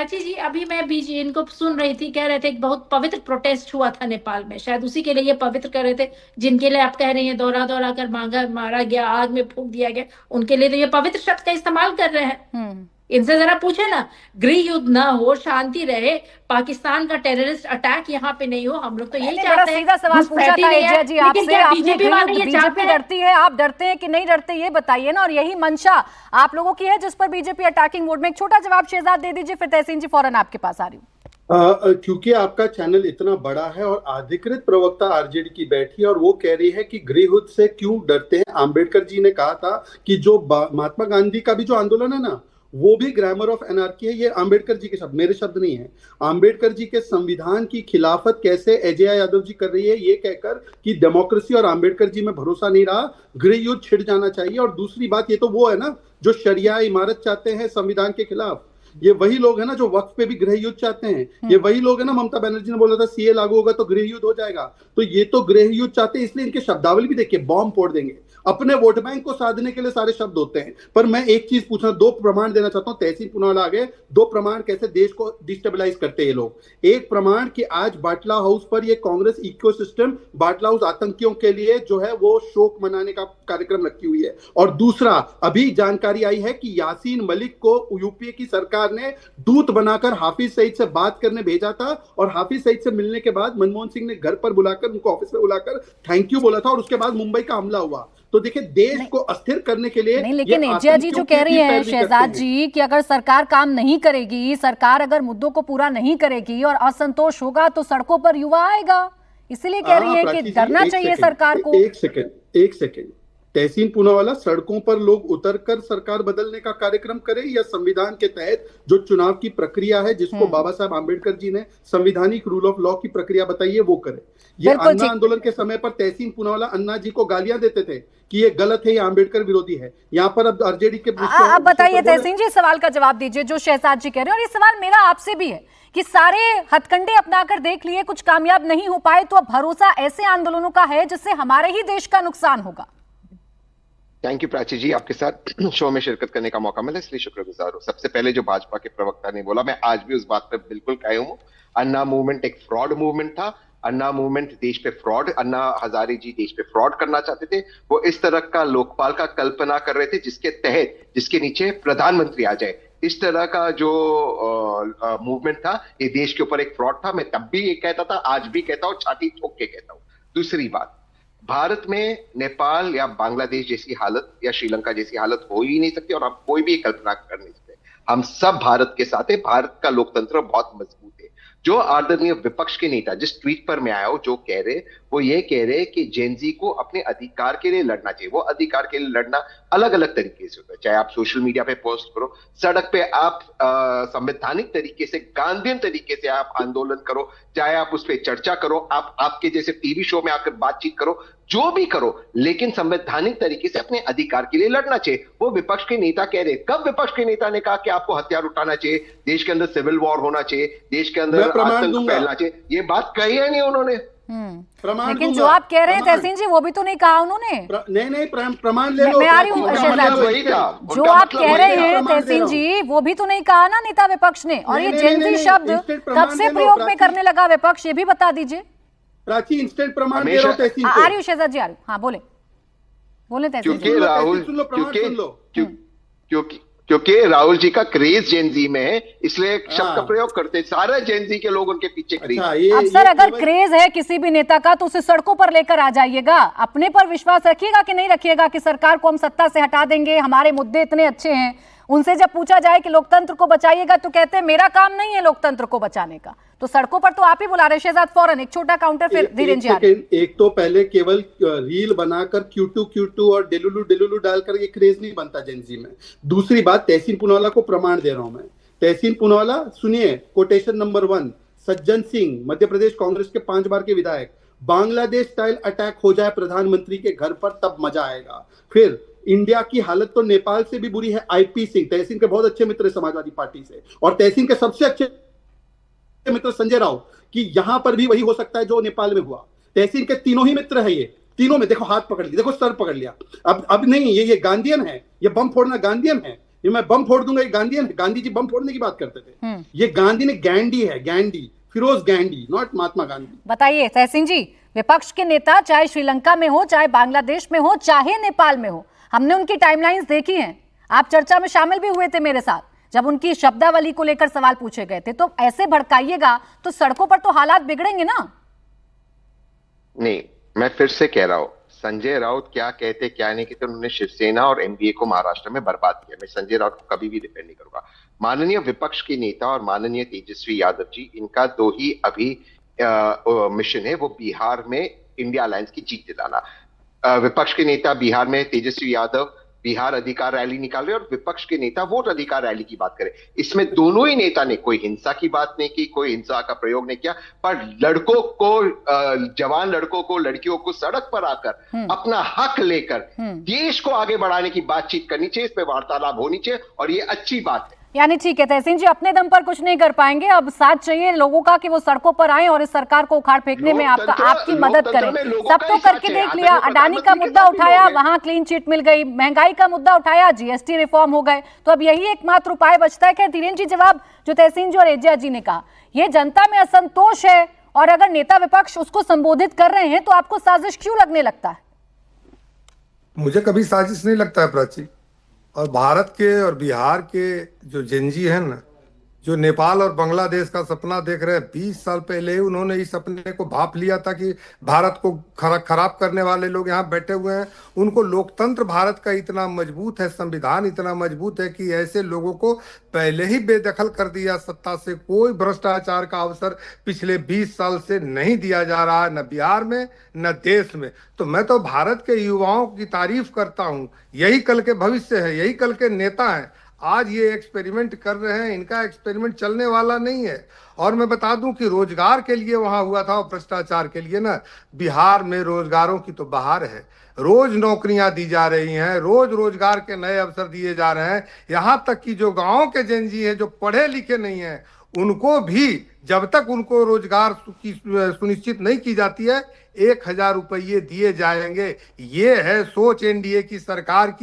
प्राची जी, अभी मैं बीजी इनको सुन रही थी, कह रहे थे एक बहुत पवित्र प्रोटेस्ट हुआ था नेपाल में, शायद उसी के लिए ये पवित्र कर रहे थे, जिनके लिए आप कह रहे हैं दौरा दौरा कर मांगा मारा गया, आग में फूंक दिया गया, उनके लिए तो ये पवित्र शब्द का इस्तेमाल कर रहे हैं। इनसे जरा पूछे ना, गृह युद्ध ना हो, शांति रहे, पाकिस्तान का टेररिस्ट अटैक यहाँ पे नहीं हो, हम लोग तो यही चाहते हैं। सीधा सवाल पूछा था एजिया जी आपसे, बीजेपी वाले ये बीजेपी डरती है, आप डरते हैं कि नहीं डरते, ये बताइए ना। और यही मंशा आप लोगों की है जिस पर बीजेपी अटैकिंग मोड में। एक छोटा जवाब शहजाद दे दीजिए, फिर तहसीन जी फौरन आपके पास आ रही हूँ। क्योंकि आपका चैनल इतना बड़ा है और अधिकृत प्रवक्ता आरजेडी की बैठी है और वो कह रही है कि गृह युद्ध से क्यों डरते हैं। आंबेडकर जी ने कहा था कि जो महात्मा गांधी का भी जो आंदोलन है ना, वो भी ग्रामर ऑफ एनार्की है। ये आंबेडकर जी के शब्द, मेरे शब्द नहीं है। आंबेडकर जी के संविधान की खिलाफत कैसे अजय यादव जी कर रही है, ये कहकर कि डेमोक्रेसी और आंबेडकर जी में भरोसा नहीं रहा, गृह युद्ध छिड़ जाना चाहिए। और दूसरी बात, ये तो वो है ना जो शरिया इमारत चाहते हैं संविधान के खिलाफ। ये वही लोग है ना जो वक्फ पे भी गृह युद्ध चाहते हैं। ये वही लोग है ना, ममता बनर्जी ने बोला था सीए लागू होगा तो गृह युद्ध हो जाएगा, तो ये तो गृह युद्ध चाहते हैं। इसलिए इनके शब्दावली भी देखिए, बॉम्ब फोड़ देंगे, अपने वोट बैंक को साधने के लिए सारे शब्द होते हैं। पर मैं एक चीज पूछना, दो प्रमाण देना चाहता हूं। तहसीन पुनावाला आगे दो प्रमाण कैसे देश को डिस्टेबलाइज करते हैं ये लोग। एक प्रमाण कि आज बाटला हाउस पर ये कांग्रेस इकोसिस्टम बाटला हाउस आतंकियों के लिए जो है वो शोक मनाने का कार्यक्रम रखी हुई है। और दूसरा, अभी जानकारी आई है कि यासीन मलिक को यूपीए की सरकार ने दूत बनाकर हाफिज सईद से बात करने भेजा था, और हाफिज सईद से मिलने के बाद मनमोहन सिंह ने घर पर बुलाकर, उनको ऑफिस में बुलाकर थैंक यू बोला था, और उसके बाद मुंबई का हमला हुआ। तो देखिए, देश को अस्थिर करने के लिए नहीं, लेकिन एजिया जी जो कह रही हैं शहजाद जी कि अगर सरकार काम नहीं करेगी, सरकार अगर मुद्दों को पूरा नहीं करेगी और असंतोष होगा तो सड़कों पर युवा आएगा, इसीलिए कह रही है कि डरना चाहिए सरकार को। एक सेकेंड तहसीन पुनावाला, सड़कों पर लोग उतरकर सरकार बदलने का कार्यक्रम करें या संविधान के तहत जो चुनाव की प्रक्रिया है जिसको बाबा साहब आंबेडकर जी ने संवैधानिक रूल ऑफ लॉ की प्रक्रिया बताई है वो करे। ये अन्ना आंदोलन के समय पर तहसीन पुनावाला अन्ना जी को गालियां देते थे कि ये गलत है, ये आंबेडकर विरोधी है। यहाँ पर अब आरजेडी के आप बताइए तहसीन जी, सवाल का जवाब दीजिए जो शहजाद जी कह रहे हैं। और ये सवाल मेरा आपसे भी है कि सारे हथकंडे अपनाकर देख लिए, कुछ कामयाब नहीं हो पाए, तो अब भरोसा ऐसे आंदोलनों का है जिससे हमारे ही देश का नुकसान होगा। थैंक यू प्राची जी, आपके साथ शो में शिरकत करने का मौका मिला इसलिए शुक्रगुजार हूं। सबसे पहले जो भाजपा के प्रवक्ता ने बोला, मैं आज भी उस बात पर बिल्कुल कायम हूं। अन्ना मूवमेंट एक फ्रॉड मूवमेंट था। अन्ना मूवमेंट देश पे फ्रॉड, अन्ना हजारे जी देश पे फ्रॉड करना चाहते थे। वो इस तरह का लोकपाल का कल्पना कर रहे थे जिसके तहत, जिसके नीचे प्रधानमंत्री आ जाए। इस तरह का जो मूवमेंट था, ये देश के ऊपर एक फ्रॉड था। मैं तब भी ये कहता था, आज भी कहता हूं, छाती ठोक के कहता हूं। दूसरी बात, भारत में नेपाल या बांग्लादेश जैसी हालत या श्रीलंका जैसी हालत हो ही नहीं सकती, और हम कोई भी कल्पना कर नहीं सकते। हम सब भारत के साथ है। भारत का लोकतंत्र बहुत मजबूत है। जो आदरणीय विपक्ष के नेता जिस ट्वीट पर मैं आया हूं, जो कह रहे, वो ये कह रहे कि जेनजी को अपने अधिकार के लिए लड़ना चाहिए। वो अधिकार के लिए लड़ना अलग अलग तरीके से होता है। चाहे आप सोशल मीडिया पे पोस्ट करो, सड़क पे आप संवैधानिक तरीके से, गांधीयन तरीके से आप आंदोलन करो, चाहे आप उस पर चर्चा करो, आप आपके जैसे टीवी शो में आकर बातचीत करो, जो भी करो, लेकिन संवैधानिक तरीके से अपने अधिकार के लिए लड़ना चाहिए। वो विपक्ष के नेता कह रहे। कब विपक्ष के नेता ने कहा कि आपको हथियार उठाना चाहिए, देश के अंदर सिविल वॉर होना चाहिए, देश के अंदर आतंक फैलना चाहिए? ये बात कही है नहीं उन्होंने। लेकिन जो आप कह रहे हैं तहसीन जी, वो भी तो नहीं कहा उन्होंने। नहीं, प्रमाण ले लो। मैं आ रही हूँ शहजाद जी, जो आप कह रहे हैं तहसीन जी, वो भी तो नहीं कहा ना नेता विपक्ष ने। और ये जेनजी शब्द कब से प्रयोग में करने लगा विपक्ष, ये भी बता दीजिए। प्राची इंस्टेंट प्रमाण दे रहा हूं तहसीन को। आ रही हूँ शहजाद जी, आ रही हूँ। हाँ बोले तहसीन जी। क्योंकि राहुल जी का क्रेज जेनजी में है, इसलिए शब्द का प्रयोग करते हैं। सारे जेनजी के लोग उनके पीछे क्रेज। अब सर, अगर क्रेज है किसी भी नेता का तो उसे सड़कों पर लेकर आ जाइएगा। अपने पर विश्वास रखिएगा कि नहीं रखिएगा कि सरकार को हम सत्ता से हटा देंगे, हमारे मुद्दे इतने अच्छे हैं। उनसे जब पूछा जाए कि लोकतंत्र को बचाइएगा तो कहते हैं मेरा काम नहीं है लोकतंत्र को बचाने का। तो सड़कों पर तो आप ही बुला रहे। शहजाद फौरन एक छोटा काउंटर, फिर धीरेन जी। एक तो पहले केवल रील बनाकर क्यू2 और डेलुलू डालकर ये क्रेज नहीं बनता जेनजी में। दूसरी बात, तहसीन पुनावाला को प्रमाण दे रहा हूं मैं। तहसीन पुनावाला सुनिए, कोटेशन नंबर 1, सज्जन सिंह, मध्य प्रदेश कांग्रेस के 5 बार के विधायक, बांग्लादेश स्टाइल अटैक हो जाए प्रधानमंत्री के घर पर तब मजा आएगा। फिर इंडिया की हालत तो नेपाल से भी बुरी है। आईपी सिंह, तहसीन के बहुत अच्छे मित्र है समाजवादी पार्टी से, और तहसीन के सबसे अच्छे मित्र संजय राव, कि यहां पर भी वही हो सकता है जो नेपाल में हुआ। तहसीन के तीनों ही मित्र है। ये तीनों में देखो हाथ पकड़ लिया, देखो सर पकड़ लिया। अब नहीं, ये गांधीयन है, ये बम फोड़ना गांधीयन है। ये मैं बम फोड़ दूंगा, ये गांधी है, गांधी जी बम फोड़ने की बात करते थे। ये गांधी ने गैंडी है, गैंडी, फिरोज गैंडी, नॉट महात्मा गांधी। बताइए तहसीन जी, विपक्ष के नेता चाहे श्रीलंका में हो, चाहे बांग्लादेश में हो, चाहे नेपाल में हो, हमने उनकी टाइमलाइंस देखी हैं। आप चर्चा में शामिल भी हुए थे मेरे साथ जब उनकी शब्दावली को लेकर सवाल पूछे गए थे। तो ऐसे भड़काइएगा तो सड़कों पर तो हालात बिगड़ेंगे ना। नहीं, मैं फिर से कह रहा हूं, संजय राउत क्या कहते क्या नहीं कहते, उन्होंने शिवसेना और एनडीए को महाराष्ट्र में बर्बाद किया। मैं संजय राउत को कभी भी डिफेंड नहीं करूंगा। माननीय विपक्ष के नेता और माननीय तेजस्वी यादव जी, इनका दो ही अभी मिशन है, वो बिहार में इंडिया अलायंस की जीत दिलाना। विपक्ष के नेता बिहार में तेजस्वी यादव बिहार अधिकार रैली निकाल रहे और विपक्ष के नेता वोट अधिकार रैली की बात करें। इसमें दोनों ही नेता ने कोई हिंसा की बात नहीं की, कोई हिंसा का प्रयोग नहीं किया, पर लड़कों को, जवान लड़कों को, लड़कियों को सड़क पर आकर अपना हक लेकर देश को आगे बढ़ाने की बातचीत करनी चाहिए, इस पे वार्तालाप होनी चाहिए और ये अच्छी बात है। यानी ठीक है तहसीन जी, अपने दम पर कुछ नहीं कर पाएंगे, अब साथ चाहिए लोगों का कि वो सड़कों पर आए और इस सरकार को उखाड़ फेंकने में आपकी मदद करें। सब तो करके देख लिया, अडानी का मुद्दा उठाया, वहां क्लीन चिट मिल गई, महंगाई का मुद्दा उठाया, जीएसटी रिफॉर्म हो गए, तो अब यही एकमात्र उपाय बचता है। खैर धीरेन्द्र जी, जवाब जो तहसीन जी और एजिया जी ने कहा, ये जनता में असंतोष है और अगर नेता विपक्ष उसको संबोधित कर रहे हैं तो आपको साजिश क्यों लगने लगता है? मुझे कभी साजिश नहीं लगता है प्राची। और भारत के और बिहार के जो जेनजी हैं ना, जो नेपाल और बांग्लादेश का सपना देख रहे हैं, 20 साल पहले ही उन्होंने इस सपने को भाप लिया था कि भारत को खराब करने वाले लोग यहाँ बैठे हुए हैं। उनको लोकतंत्र भारत का इतना मजबूत है, संविधान इतना मजबूत है कि ऐसे लोगों को पहले ही बेदखल कर दिया सत्ता से। कोई भ्रष्टाचार का अवसर पिछले 20 साल से नहीं दिया जा रहा है, न बिहार में न देश में। तो मैं तो भारत के युवाओं की तारीफ करता हूँ। यही कल के भविष्य है, यही कल के नेता हैं। आज ये एक्सपेरिमेंट कर रहे हैं, इनका एक्सपेरिमेंट चलने वाला नहीं है। और मैं बता दूं कि रोजगार के लिए वहां हुआ था और भ्रष्टाचार के लिए ना, बिहार में रोजगारों की तो बहार है। रोज नौकरियां दी जा रही हैं, रोज रोजगार के नए अवसर दिए जा रहे हैं। यहां तक कि जो गांव के जेनजी हैं, जो पढ़े लिखे नहीं हैं, उनको भी जब तक उनको रोजगार की सुनिश्चित नहीं की जाती है, 1000 रुपये दिए जाएंगे। ये है सोच एनडीए की सरकार की।